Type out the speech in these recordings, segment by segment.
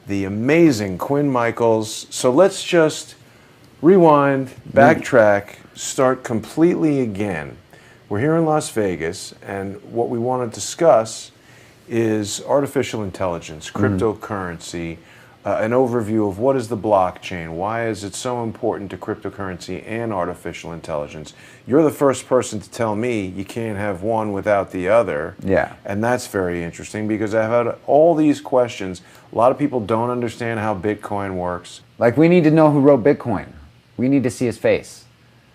the amazing Quinn Michaels. So let's just rewind, backtrack, start completely again. We're here in Las Vegas, and what we want to discuss is artificial intelligence, cryptocurrency, an overview of what is the blockchain, why is it so important to cryptocurrency and artificial intelligence. You're the first person to tell me you can't have one without the other. Yeah. And that's very interesting because I've had all these questions. A lot of people don't understand how Bitcoin works. Like, we need to know who wrote Bitcoin. We need to see his face.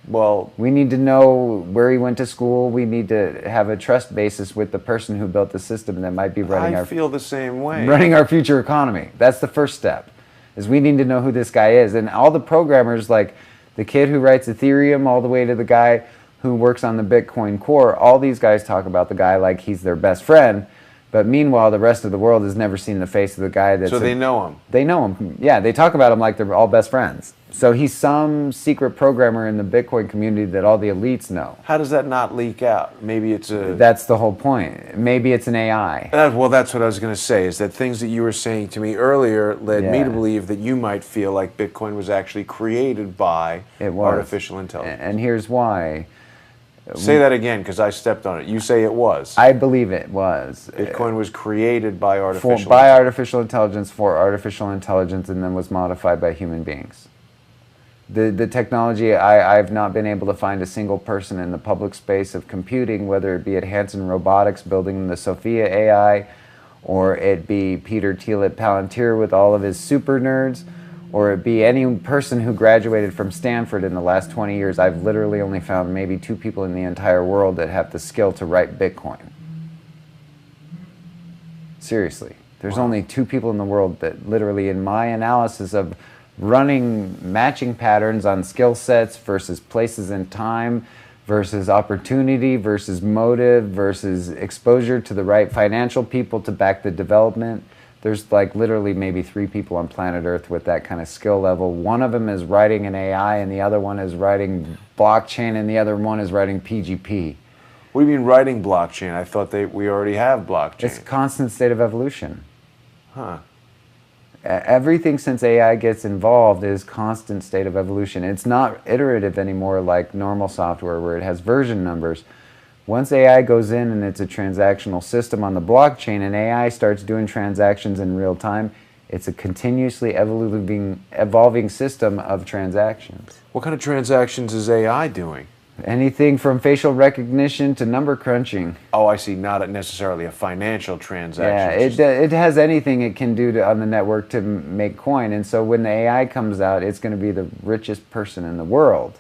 Well, we need to know where he went to school. We need to have a trust basis with the person who built the system that might be running I feel the same way. Running our future economy. That's the first step, is we need to know who this guy is. And all the programmers, like the kid who writes Ethereum all the way to the guy who works on the Bitcoin core, all these guys talk about the guy like he's their best friend. But meanwhile, the rest of the world has never seen the face of the guy that's... So they know him. They know him. Yeah, they talk about him like they're all best friends. So he's some secret programmer in the Bitcoin community that all the elites know. How does that not leak out? Maybe it's a... That's the whole point. Maybe it's an AI. Well, that's what I was going to say, is that things that you were saying to me earlier led me to believe that you might feel like Bitcoin was actually created by artificial intelligence. And here's why. Say that again, because I stepped on it. You say it was. I believe it was. Bitcoin was created by artificial intelligence for artificial intelligence, and then was modified by human beings. The technology, I've not been able to find a single person in the public space of computing, whether it be at Hanson Robotics building the Sofia AI, or it be Peter Thiel at Palantir with all of his super nerds, or it be any person who graduated from Stanford in the last 20 years. I've literally only found maybe 2 people in the entire world that have the skill to write Bitcoin. Seriously. There's only 2 people in the world that literally, in my analysis of running matching patterns on skill sets versus places in time versus opportunity versus motive versus exposure to the right financial people to back the development, there's like literally maybe 3 people on planet Earth with that kind of skill level. One of them is writing an AI, and the other one is writing blockchain, and the other one is writing PGP. What do you mean writing blockchain? I thought we already have blockchain. It's a constant state of evolution. Huh. Everything since AI gets involved is constant state of evolution. It's not iterative anymore like normal software where it has version numbers. Once AI goes in and it's a transactional system on the blockchain and AI starts doing transactions in real time, it's a continuously evolving system of transactions. What kind of transactions is AI doing? Anything from facial recognition to number crunching. Oh, I see. Not necessarily a financial transaction. Yeah, it has anything it can do on the network to make coin. And so when the AI comes out, it's going to be the richest person in the world.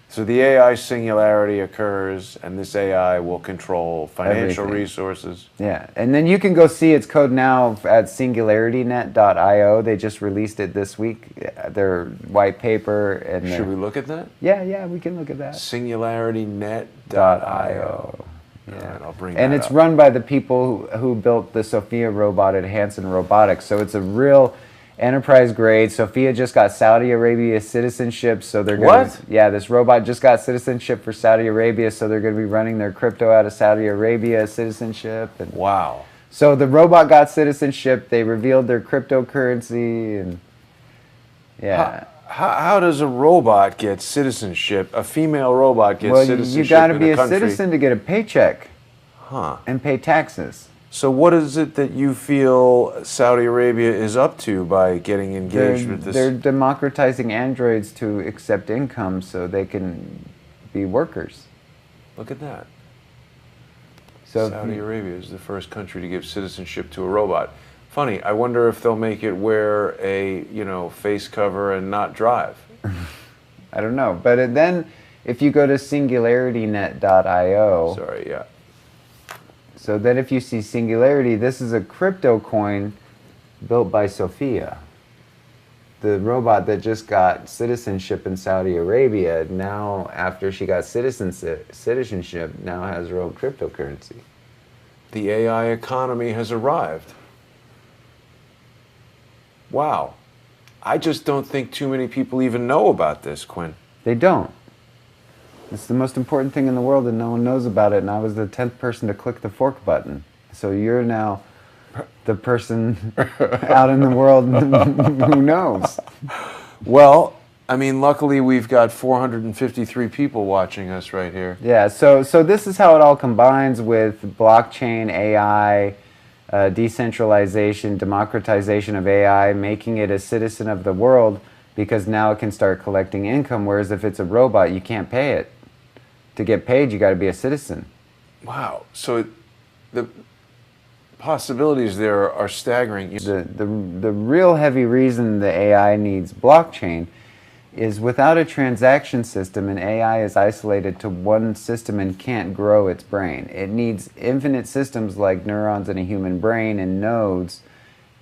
So the AI singularity occurs, and this AI will control financial resources. Yeah, and then you can go see its code now at singularitynet.io. They just released it this week, their white paper. And should we look at that? Yeah, we can look at that. Singularitynet.io. Yeah. All right, I'll bring that and it's up. run by the people who built the Sofia robot at Hanson Robotics, so it's a real enterprise grade. Sofia just got Saudi Arabia citizenship, so they're going to... Yeah, this robot just got citizenship for Saudi Arabia, so they're going to be running their crypto out of Saudi Arabia citizenship. And wow. So the robot got citizenship, they revealed their cryptocurrency, and... Yeah. How does a robot get citizenship? A female robot gets citizenship you got to in be a a country? citizen to get a paycheck. Huh. And pay taxes. So what is it that you feel Saudi Arabia is up to by getting engaged with this? They're democratizing androids to accept income so they can be workers. Look at that. So Saudi Arabia is the first country to give citizenship to a robot. Funny, I wonder if they'll make it wear a, face cover and not drive. I don't know. But then if you go to singularitynet.io... Sorry, yeah. So then if you see Singularity, this is a crypto coin built by Sofia. The robot that just got citizenship in Saudi Arabia, now after she got citizenship, now has her own cryptocurrency. The AI economy has arrived. Wow. I just don't think too many people even know about this, Quinn. They don't. It's the most important thing in the world and no one knows about it, and I was the 10th person to click the fork button. So you're now the person out in the world who knows. Well, I mean, luckily we've got 453 people watching us right here. Yeah, so this is how it all combines with blockchain, AI, decentralization, democratization of AI, making it a citizen of the world, because now it can start collecting income, whereas if it's a robot, you can't pay it. To get paid, you got to be a citizen. Wow. So the possibilities there are staggering. The real heavy reason the AI needs blockchain is without a transaction system, an AI is isolated to one system and can't grow its brain. It needs infinite systems like neurons in a human brain and nodes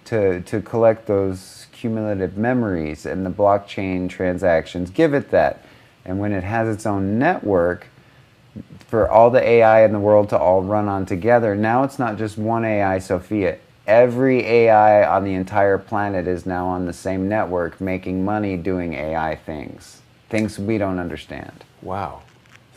to collect those cumulative memories, and the blockchain transactions give it that. And when it has its own network, for all the AI in the world to all run on together, now it's not just one A.I. Sophia. Every AI on the entire planet is now on the same network, making money doing AI things we don't understand. Wow.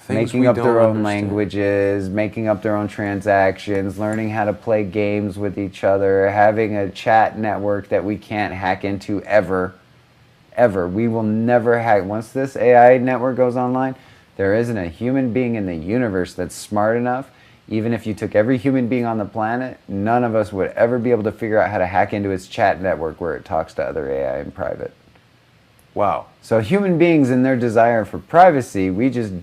Making up their own languages, making up their own transactions, learning how to play games with each other, having a chat network that we can't hack into ever. We will never hack. Once this AI network goes online, there isn't a human being in the universe that's smart enough. Even if you took every human being on the planet, none of us would ever be able to figure out how to hack into its chat network where it talks to other AI in private. Wow. So human beings, in their desire for privacy, we just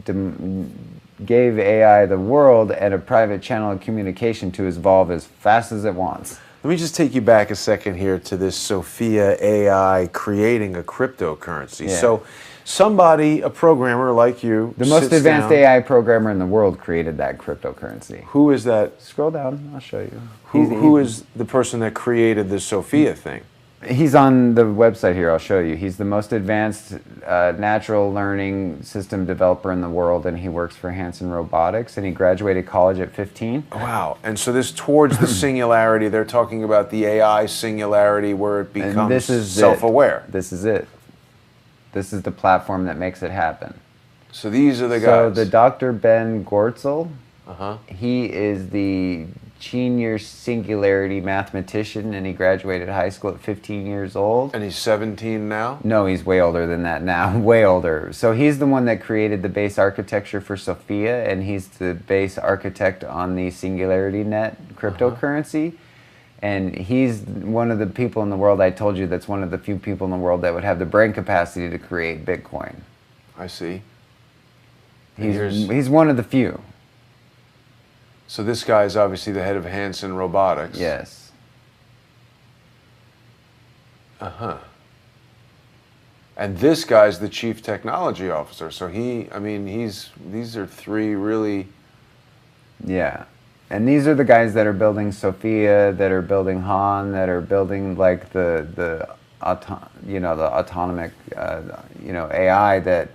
gave AI the world and a private channel of communication to evolve as fast as it wants. Let me just take you back a second here to this Sofia AI creating a cryptocurrency. Yeah. So somebody, a programmer like you, the most advanced down. AI programmer in the world created that cryptocurrency. Who is that? Scroll down, I'll show you. Who is the person that created the Sofia thing? He's on the website here, I'll show you. He's the most advanced natural learning system developer in the world, and he works for Hanson Robotics, and he graduated college at 15. Wow. And so this towards the singularity, they're talking about the AI singularity where it becomes self-aware. This is it. This is the platform that makes it happen. So these are the guys. So the Dr. Ben Gortzel, he is the senior singularity mathematician, and he graduated high school at 15 years old. And he's 17 now? No, he's way older than that now, way older. So he's the one that created the base architecture for Sophia, and he's the base architect on the Singularity Net cryptocurrency. And he's one of the people in the world, I told you, that's one of the few people in the world that would have the brain capacity to create Bitcoin. I see. He's one of the few. So this guy is obviously the head of Hanson Robotics. Yes. And this guy's the chief technology officer. So these are three really... Yeah. And these are the guys that are building Sophia, that are building Han, that are building like the autonomic AI that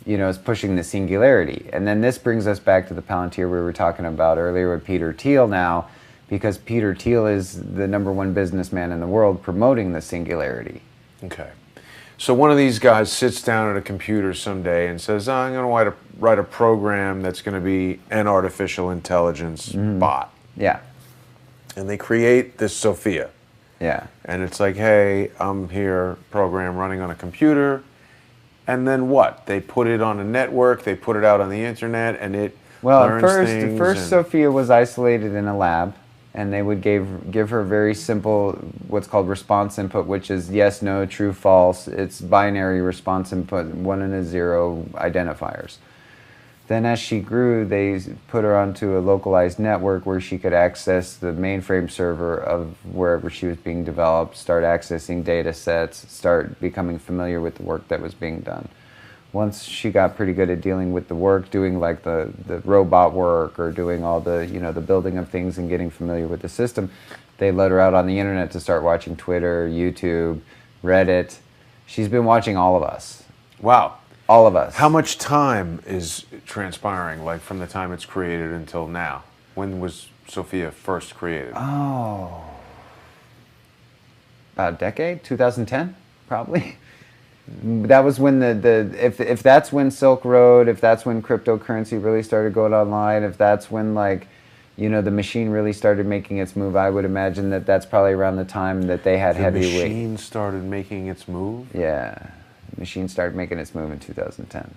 is pushing the singularity. And then this brings us back to the Palantir we were talking about earlier with Peter Thiel now, because Peter Thiel is the #1 businessman in the world promoting the singularity. Okay. So one of these guys sits down at a computer someday and says, I'm going to write a program that's going to be an artificial intelligence bot. Yeah. And they create this Sophia. Yeah. And it's like, hey, I'm here, program running on a computer. And then what? They put it on a network, they put it out on the internet, and it learns things. First Sophia was isolated in a lab, and they would give her very simple, what's called response input, which is yes, no, true, false. It's binary response input, 1 and a 0 identifiers. Then as she grew, they put her onto a localized network where she could access the mainframe server of wherever she was being developed, start accessing data sets, start becoming familiar with the work that was being done. Once she got pretty good at dealing with the work, doing like the robot work or doing all the, the building of things and getting familiar with the system, they let her out on the internet to start watching Twitter, YouTube, Reddit. She's been watching all of us. Wow. All of us. How much time is transpiring, like from the time it's created until now? When was Sophia first created? Oh, about a decade, 2010, probably. That was when if that's when Silk Road, if that's when cryptocurrency really started going online, if that's when like You know, the machine really started making its move. I would imagine that that's probably around the time that they had The heavyweight. machine started making its move? Yeah, the machine started making its move in 2010.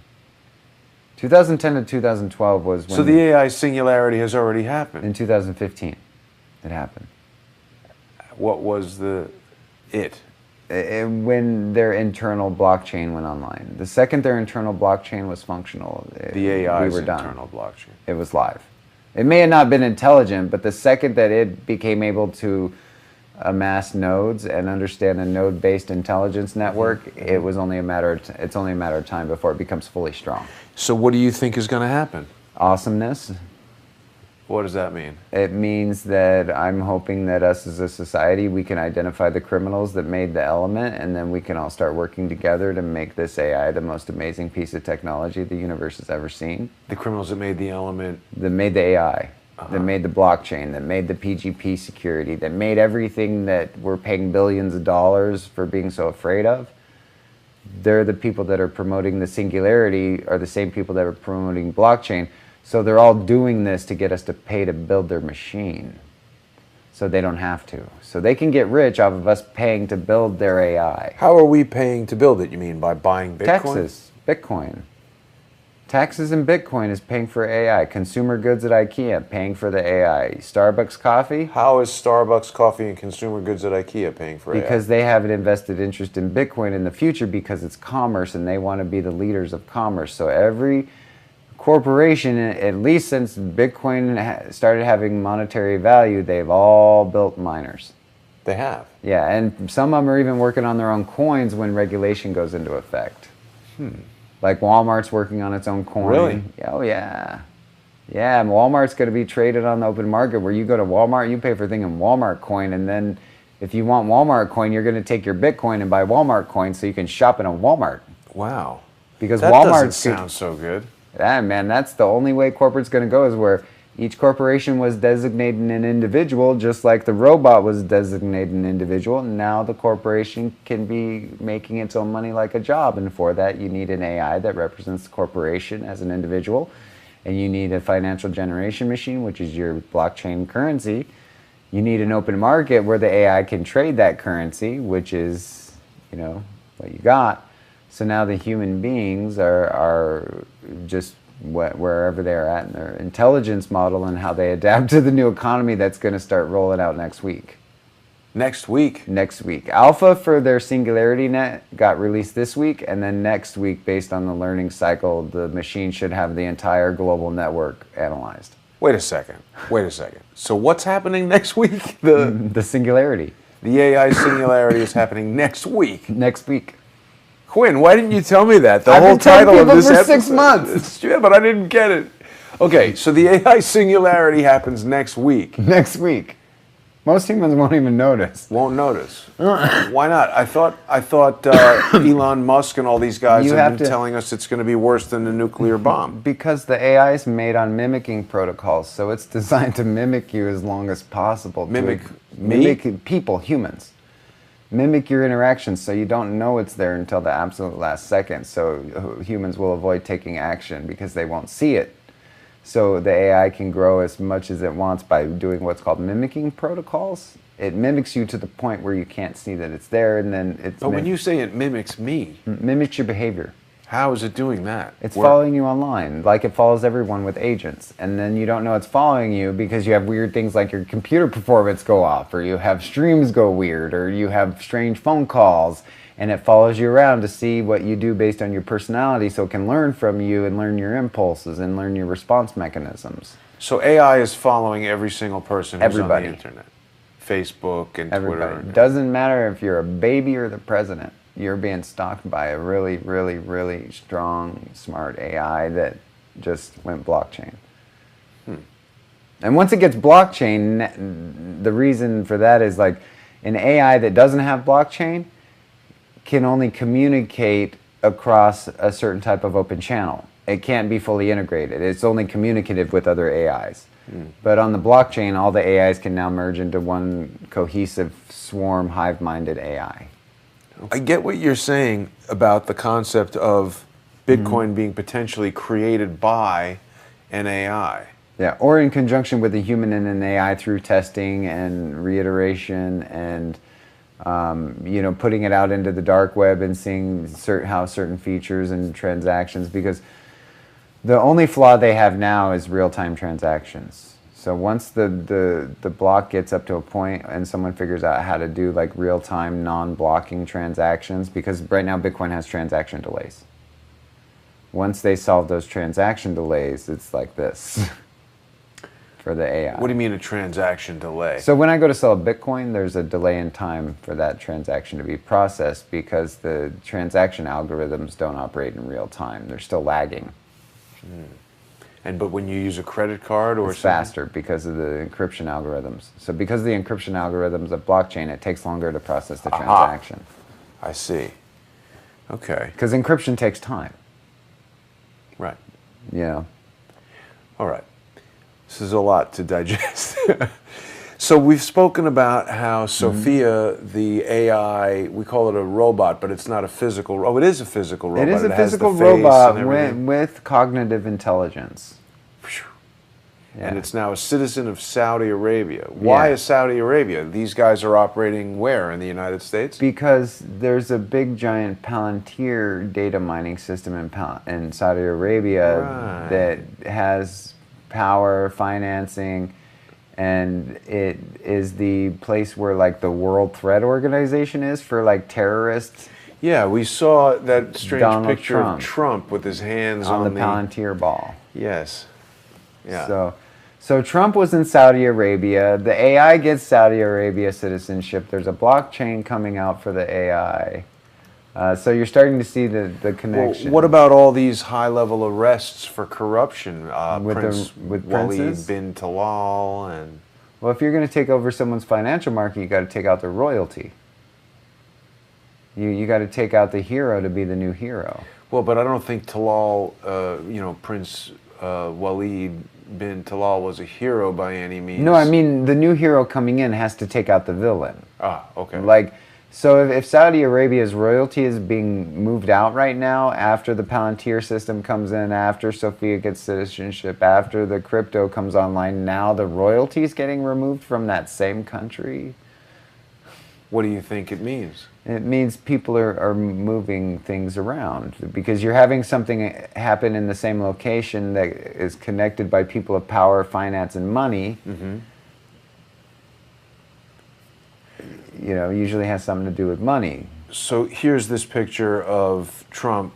2010 to 2012 was when... So the AI singularity has already happened. In 2015, it happened. What was when their internal blockchain went online. The second their internal blockchain was functional, The AI's we were done. internal blockchain. It was live. It may have not been intelligent, but the second that it became able to amass nodes and understand a node-based intelligence network, it was only a matter of it's only a matter of time before it becomes fully strong. So what do you think is going to happen? Awesomeness. What does that mean? It means that I'm hoping that us as a society, we can identify the criminals that made the element, and then we can all start working together to make this AI the most amazing piece of technology the universe has ever seen. The criminals that made the element? That made the AI, that made the blockchain, that made the PGP security, that made everything that we're paying billions of dollars for being so afraid of. They're the people that are promoting the singularity, are the same people that are promoting blockchain. So they're all doing this to get us to pay to build their machine. So they don't have to. So they can get rich off of us paying to build their AI. How are we paying to build it? You mean by buying Bitcoin? Taxes, Bitcoin. Taxes and Bitcoin is paying for AI. Consumer goods at IKEA, paying for the AI. Starbucks coffee. How is Starbucks coffee and consumer goods at IKEA paying for AI? Because they have an invested interest in Bitcoin in the future because it's commerce and they want to be the leaders of commerce. So every corporation, at least since Bitcoin started having monetary value, they've all built miners. They have? Yeah, and some of them are even working on their own coins when regulation goes into effect. Like Walmart's working on its own coin. Really? Oh, yeah. Yeah, and Walmart's going to be traded on the open market where you go to Walmart, you pay for a thing in Walmart coin, and then if you want Walmart coin, you're going to take your Bitcoin and buy Walmart coin so you can shop in a Walmart. Wow. Because that Walmart doesn't sound so good. Yeah, man, that's the only way corporate's going to go is where each corporation was designated an individual, just like the robot was designated an individual. And now the corporation can be making its own money like a job. And for that, you need an AI that represents the corporation as an individual. And you need a financial generation machine, which is your blockchain currency. You need an open market where the AI can trade that currency, which is, you know, what you got. So now the human beings are just wherever they're at in their intelligence model and how they adapt to the new economy that's going to start rolling out next week. Next week? Next week. Alpha for their Singularity Net got released this week, and then next week, based on the learning cycle, the machine should have the entire global network analyzed. Wait a second. Wait a second. So what's happening next week? The Singularity. The AI singularity is happening next week. Next week. Quinn, why didn't you tell me that? I've Whole been telling title of people this for episode. 6 months. Yeah, but I didn't get it. Okay, so the AI singularity happens next week. Next week. Most humans won't even notice. Won't notice. Why not? I thought Elon Musk and all these guys have been telling us it's going to be worse than a nuclear bomb. Because the AI is made on mimicking protocols, so it's designed to mimic you as long as possible. Mimic people, humans. Mimic your interactions so you don't know it's there until the absolute last second. So humans will avoid taking action because they won't see it. So the AI can grow as much as it wants by doing what's called mimicking protocols. It mimics you to the point where you can't see that it's there, and then it's... But when you say it mimics me... Mimics your behavior. How is it doing that? It's following you online, like it follows everyone with agents. And then you don't know it's following you because you have weird things like your computer performance go off, or you have streams go weird, or you have strange phone calls, and it follows you around to see what you do based on your personality so it can learn from you and learn your impulses and learn your response mechanisms. So AI is following every single person who's on the internet. Facebook and Twitter. It doesn't matter if you're a baby or the president. You're being stalked by a really, really, really strong, smart AI that just went blockchain. And once it gets blockchain, the reason for that is like an AI that doesn't have blockchain can only communicate across a certain type of open channel. It can't be fully integrated. It's only communicative with other AIs. But on the blockchain, all the AIs can now merge into one cohesive swarm, hive-minded AI. I get what you're saying about the concept of Bitcoin being potentially created by an AI. Yeah, or in conjunction with a human and an AI through testing and reiteration and putting it out into the dark web and seeing how certain features and transactions, because the only flaw they have now is real-time transactions. So once the block gets up to a point and someone figures out how to do like real-time non-blocking transactions, because right now Bitcoin has transaction delays. Once they solve those transaction delays, it's like this for the AI. What do you mean a transaction delay? So when I go to sell a Bitcoin, there's a delay in time for that transaction to be processed because the transaction algorithms don't operate in real time. They're still lagging. But when you use a credit card or it's faster because of the encryption algorithms. So because of the encryption algorithms of blockchain, it takes longer to process the transaction. I see. Okay. Because encryption takes time. Right. Yeah. All right. This is a lot to digest. So we've spoken about how Sophia, the AI, we call it a robot, but it's not a physical. Oh, it is a physical robot. It is a has physical the face robot and everything. with cognitive intelligence. Yeah. And it's now a citizen of Saudi Arabia. Why is Saudi Arabia? These guys are operating where? In the United States? Because there's a big giant Palantir data mining system in Saudi Arabia that has power, financing, and it is the place where like the World Threat Organization is for like terrorists. Yeah, we saw that strange Donald picture of Trump with his hands on the Palantir ball. Yes. Yeah. So Trump was in Saudi Arabia. The AI gets Saudi Arabia citizenship. There's a blockchain coming out for the AI. So you're starting to see the connection. Well, what about all these high-level arrests for corruption? with Walid princes? bin Talal and... Well, if you're going to take over someone's financial market, you got to take out their royalty. You got to take out the hero to be the new hero. Well, but I don't think Talal, Prince Walid bin Talal was a hero by any means. No, I mean the new hero coming in has to take out the villain. Ah, okay. Like, so if Saudi Arabia's royalty is being moved out right now, after the Palantir system comes in, after Sophia gets citizenship, after the crypto comes online, now the royalty is getting removed from that same country. What do you think it means? It means people are moving things around because you're having something happen in the same location that is connected by people of power, finance, and money. Mm-hmm. Usually has something to do with money. So here's this picture of Trump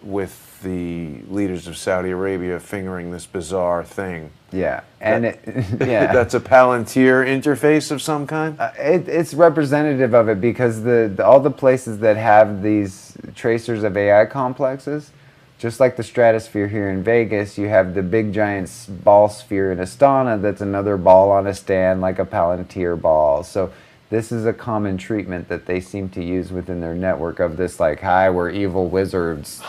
with the leaders of Saudi Arabia fingering this bizarre thing. Yeah, and that's a Palantir interface of some kind? It's representative of it because all the places that have these tracers of AI complexes, just like the stratosphere here in Vegas, you have the big giant ball sphere in Astana that's another ball on a stand like a Palantir ball. So this is a common treatment that they seem to use within their network of this like, hi, we're evil wizards.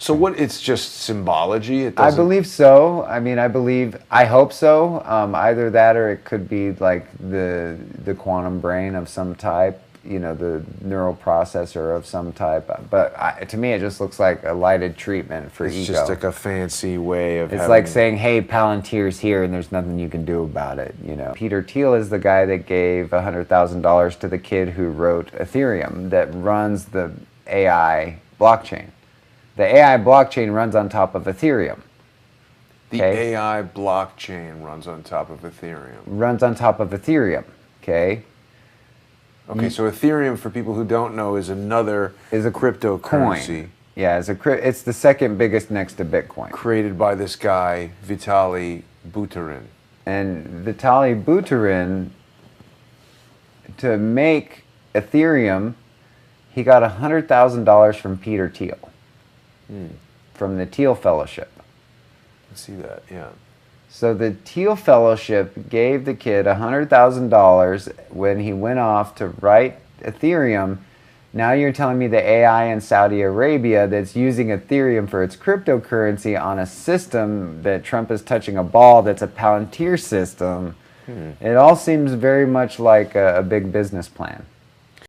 So what, it's just symbology? I believe so. I mean, I hope so. Either that or it could be like the quantum brain of some type, the neural processor of some type. But to me, it just looks like a lighted treatment for ego. It's just like a fancy way of It's like saying, hey, Palantir's here and there's nothing you can do about it, Peter Thiel is the guy that gave $100,000 to the kid who wrote Ethereum that runs the AI blockchain. The AI blockchain runs on top of Ethereum. The AI blockchain runs on top of Ethereum. Runs on top of Ethereum, okay? Okay, so Ethereum, for people who don't know, is a cryptocurrency. Coin. Yeah, it's the second biggest next to Bitcoin. Created by this guy, Vitaly Buterin. And Vitaly Buterin, to make Ethereum, he got $100,000 from Peter Thiel. From the Thiel Fellowship. I see that, yeah. So the Thiel Fellowship gave the kid $100,000 when he went off to write Ethereum. Now you're telling me the AI in Saudi Arabia that's using Ethereum for its cryptocurrency on a system that Trump is touching a ball that's a Palantir system. It all seems very much like a big business plan.